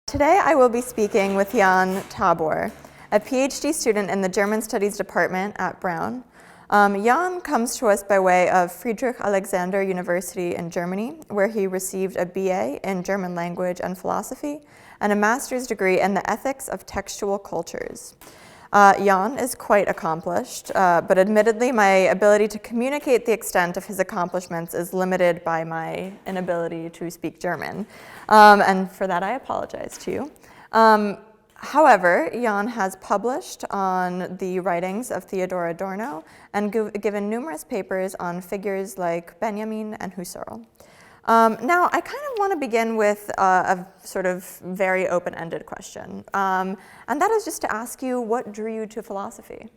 Today I will be speaking with Jan Tabor, a PhD student in the German Studies Department at Brown. Jan comes to us by way of Friedrich Alexander University in Germany, where he received a BA in German language and philosophy and a master's degree in the ethics of textual cultures. Jan is quite accomplished, but admittedly my ability to communicate the extent of his accomplishments is limited by my inability to speak German, and for that I apologize to you. However, Jan has published on the writings of Theodor Adorno and given numerous papers on figures like Benjamin and Husserl. Now, I kind of want to begin with a sort of very open-ended question, and that is just to ask you, what drew you to philosophy?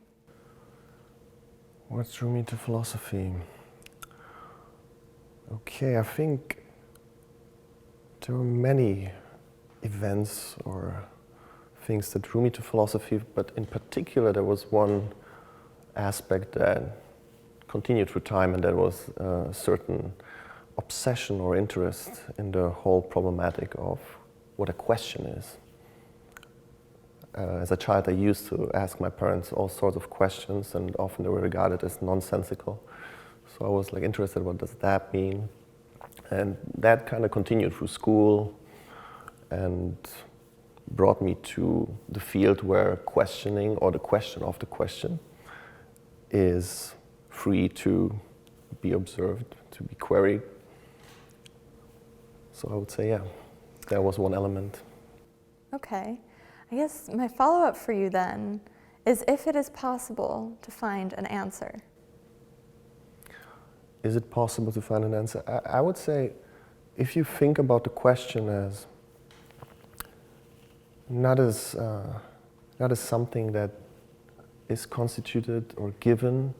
What drew me to philosophy? Okay, I think there were many events or things that drew me to philosophy, but in particular there was one aspect that continued through time, and that was a certain obsession or interest in the whole problematic of what a question is. As a child, I used to ask my parents all sorts of questions, and often they were regarded as nonsensical. So I was interested, what does that mean? And that kind of continued through school and brought me to the field where questioning, or the question of the question, is free to be observed, to be queried. So I would say, yeah, that was one element. Okay. I guess my follow-up for you then is if it is possible to find an answer. Is it possible to find an answer? I would say, if you think about the question as not as something that is constituted or given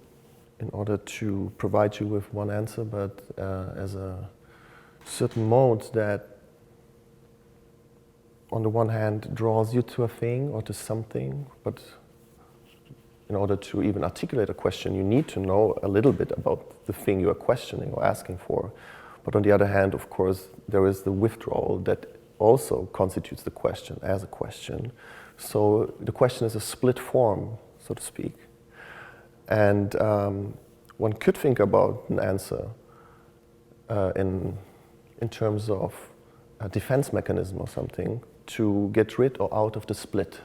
in order to provide you with one answer, but as a certain mode that on the one hand draws you to a thing or to something, but in order to even articulate a question, you need to know a little bit about the thing you are questioning or asking for. But on the other hand, of course, there is the withdrawal that also constitutes the question as a question. So the question is a split form, so to speak. And one could think about an answer in terms of a defense mechanism or something to get rid or out of the split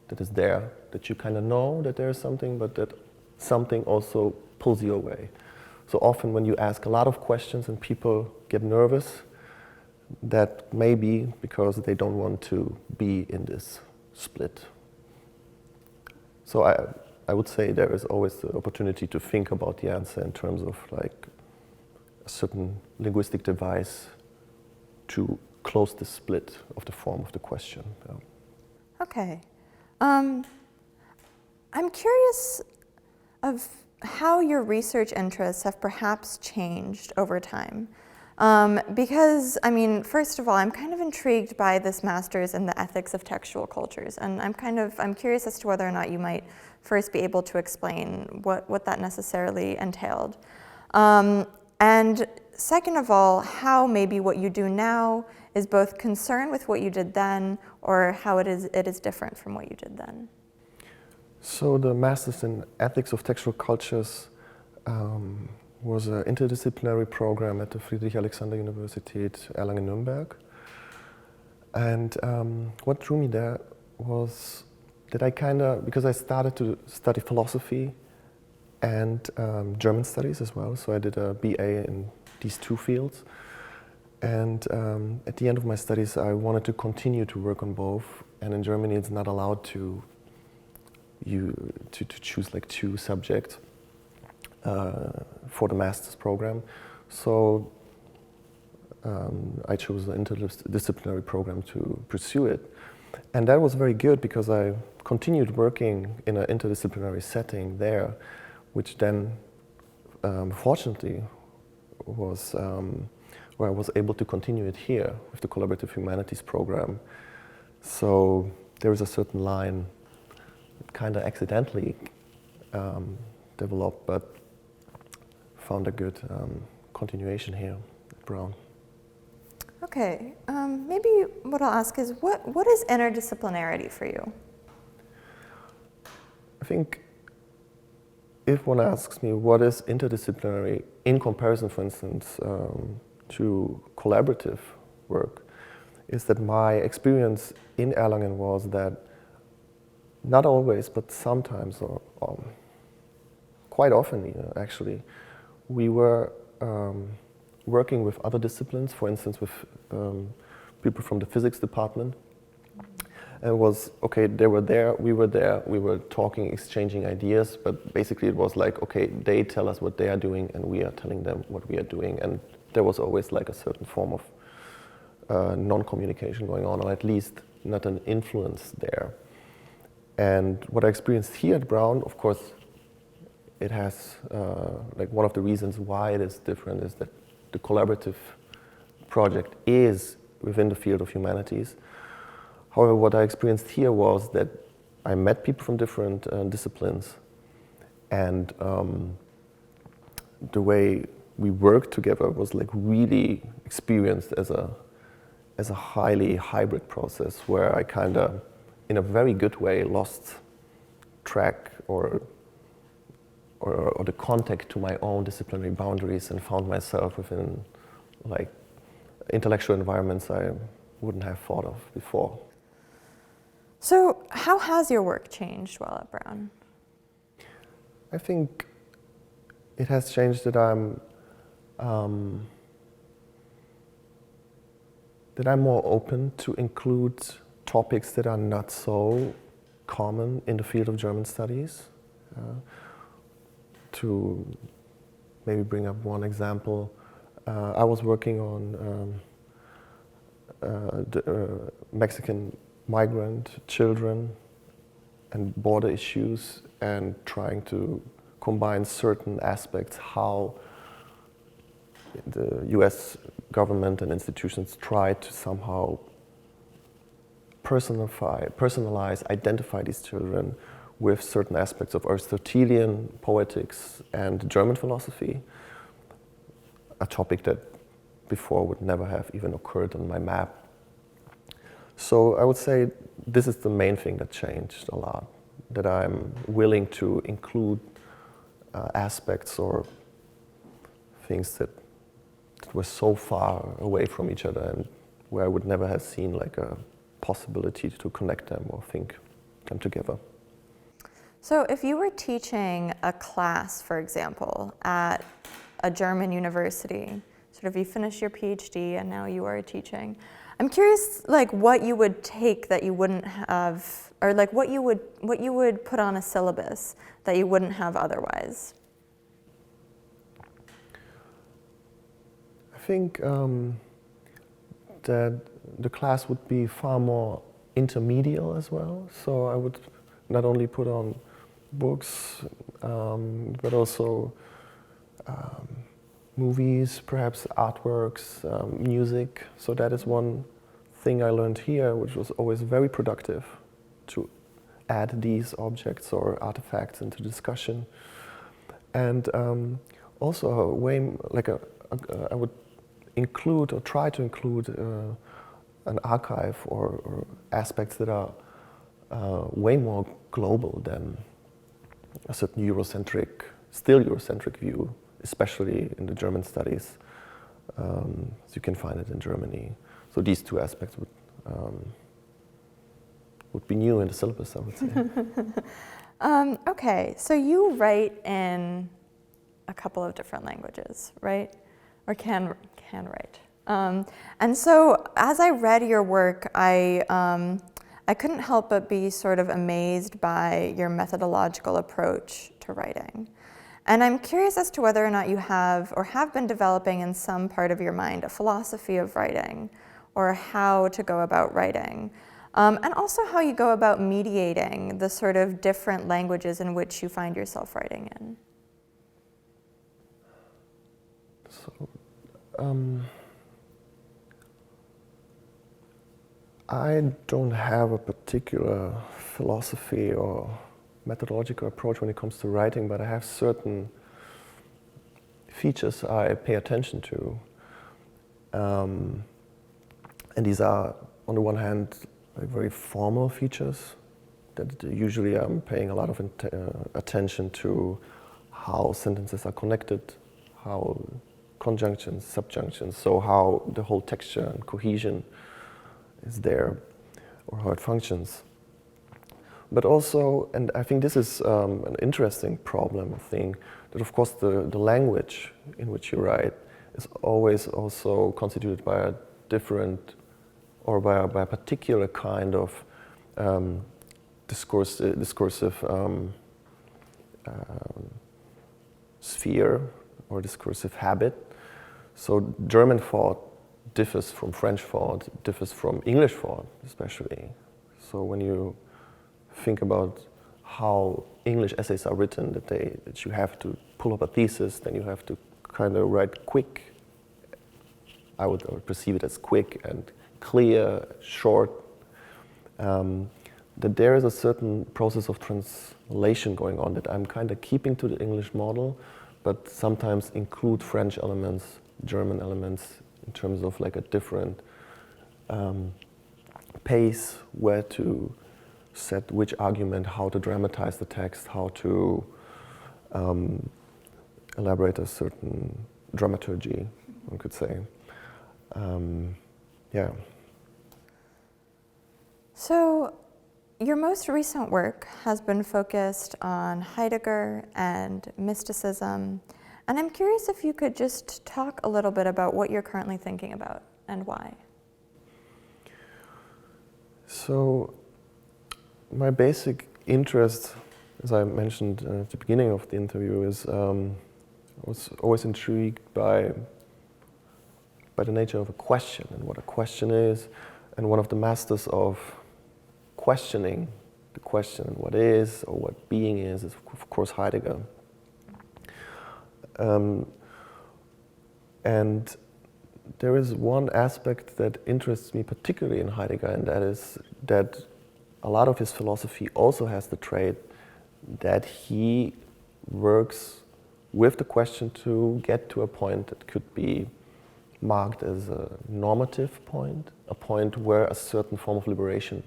that is there, that you kind of know that there is something, but that something also pulls you away. So often when you ask a lot of questions and people get nervous, that may be because they don't want to be in this split. So I would say there is always the opportunity to think about the answer in terms of a certain linguistic device to close the split of the form of the question. Yeah. Okay. I'm curious of how your research interests have perhaps changed over time. Because, first of all, I'm kind of intrigued by this master's in the ethics of textual cultures, and I'm curious as to whether or not you might first be able to explain what that necessarily entailed. And second of all, how maybe what you do now is both concerned with what you did then, or how it is different from what you did then. So the Masters in Ethics of Textual Cultures was an interdisciplinary program at the Friedrich Alexander University at Erlangen-Nürnberg. And what drew me there was that because I started to study philosophy and German studies as well, so I did a BA in these two fields. And at the end of my studies, I wanted to continue to work on both. And in Germany, it's not allowed to choose two subjects for the master's program. So I chose the interdisciplinary program to pursue it. And that was very good because I continued working in an interdisciplinary setting there, which then, fortunately, was where I was able to continue it here with the Collaborative Humanities program. So there is a certain line that kind of accidentally developed, but found a good continuation here at Brown. Okay, maybe what I'll ask is, what is interdisciplinarity for you? I think if one asks me what is interdisciplinary in comparison, for instance, to collaborative work, is that my experience in Erlangen was that not always, but sometimes, or quite often actually, we were working with other disciplines, for instance with people from the physics department. And it was, okay, they were there, we were talking, exchanging ideas, but basically it was like, okay, they tell us what they are doing and we are telling them what we are doing. And there was always like a certain form of non-communication going on, or at least not an influence there. And what I experienced here at Brown, of course, it has, like one of the reasons why it is different is that the collaborative project is within the field of humanities. However, what I experienced here was that I met people from different disciplines, and the way we worked together was like really experienced as a highly hybrid process, where I kind of, in a very good way, lost track or the contact to my own disciplinary boundaries and found myself within like intellectual environments I wouldn't have thought of before. So how has your work changed while at Brown? I think it has changed that I'm more open to include topics that are not so common in the field of German studies. To maybe bring up one example, I was working on the Mexican migrant children and border issues, and trying to combine certain aspects, how the US government and institutions try to somehow personalize, identify these children with certain aspects of Aristotelian poetics and German philosophy, a topic that before would never have even occurred on my map. So I would say this is the main thing that changed a lot, that I'm willing to include aspects or things that were so far away from each other and where I would never have seen like a possibility to connect them or think them together. So if you were teaching a class, for example, at a German university, sort of you finished your PhD and now you are teaching, I'm curious like what you would take that you wouldn't have, or like what you would put on a syllabus that you wouldn't have otherwise. I think that the class would be far more intermedial as well. So I would not only put on books, but also movies, perhaps artworks, music. So that is one thing I learned here, which was always very productive, to add these objects or artifacts into discussion. And also a way, like I would include or try to include an archive or aspects that are way more global than a certain still Eurocentric view, especially in the German studies. So you can find it in Germany. So these two aspects would be new in the syllabus, I would say. Okay, so you write in a couple of different languages, right? Or can write. And so as I read your work, I couldn't help but be sort of amazed by your methodological approach to writing. And I'm curious as to whether or not you have or have been developing in some part of your mind a philosophy of writing, or how to go about writing, and also how you go about mediating the sort of different languages in which you find yourself writing in. So, I don't have a particular philosophy or methodological approach when it comes to writing, but I have certain features I pay attention to. And these are, on the one hand, like very formal features that usually I'm paying a lot of attention to how sentences are connected, how conjunctions, subjunctions, so how the whole texture and cohesion is there, or how it functions. But also, and I think this is an interesting problem, I think, that of course the language in which you write is always also constituted by a different, or by a particular kind of discursive sphere or discursive habit. So German thought differs from French thought, differs from English thought especially. So when you think about how English essays are written, that you have to pull up a thesis, then you have to kind of write quick. I would perceive it as quick and clear, short. That there is a certain process of translation going on that I'm kind of keeping to the English model, but sometimes include French elements, German elements, in terms of like a different pace, where to set which argument, how to dramatize the text, how to elaborate a certain dramaturgy, one could say. Yeah. So, your most recent work has been focused on Heidegger and mysticism, and I'm curious if you could just talk a little bit about what you're currently thinking about and why. So, my basic interest, as I mentioned at the beginning of the interview, is I was always intrigued by the nature of a question and what a question is, and one of the masters of questioning the question, what is or what being is of course Heidegger. And there is one aspect that interests me particularly in Heidegger, and that is that a lot of his philosophy also has the trait that he works with the question to get to a point that could be marked as a normative point, a point where a certain form of liberation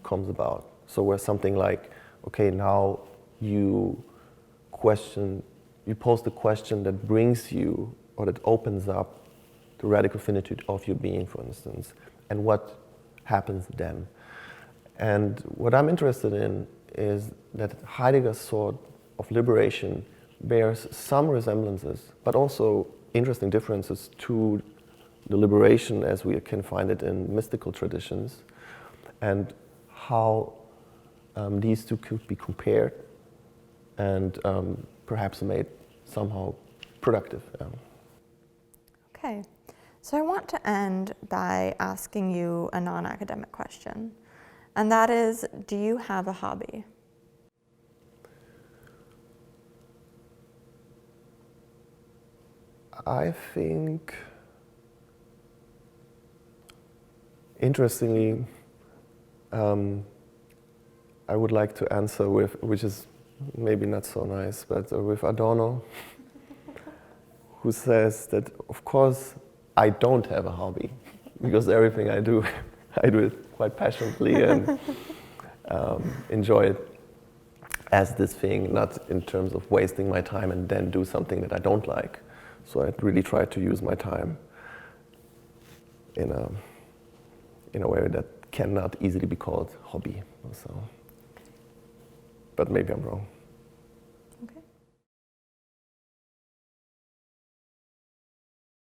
comes about. So where something like, okay, now you pose the question that brings you, or that opens up the radical finitude of your being, for instance, and what happens then. And what I'm interested in is that Heidegger's sort of liberation bears some resemblances, but also interesting differences to the liberation as we can find it in mystical traditions, and how these two could be compared and perhaps made somehow productive. Okay, so I want to end by asking you a non-academic question, and that is, do you have a hobby? I think, interestingly, I would like to answer with, which is maybe not so nice, but with Adorno, who says that, of course, I don't have a hobby, because everything I do it quite passionately and enjoy it as this thing, not in terms of wasting my time and then do something that I don't like. So I really try to use my time in a way that cannot easily be called hobby. So, but maybe I'm wrong. Okay.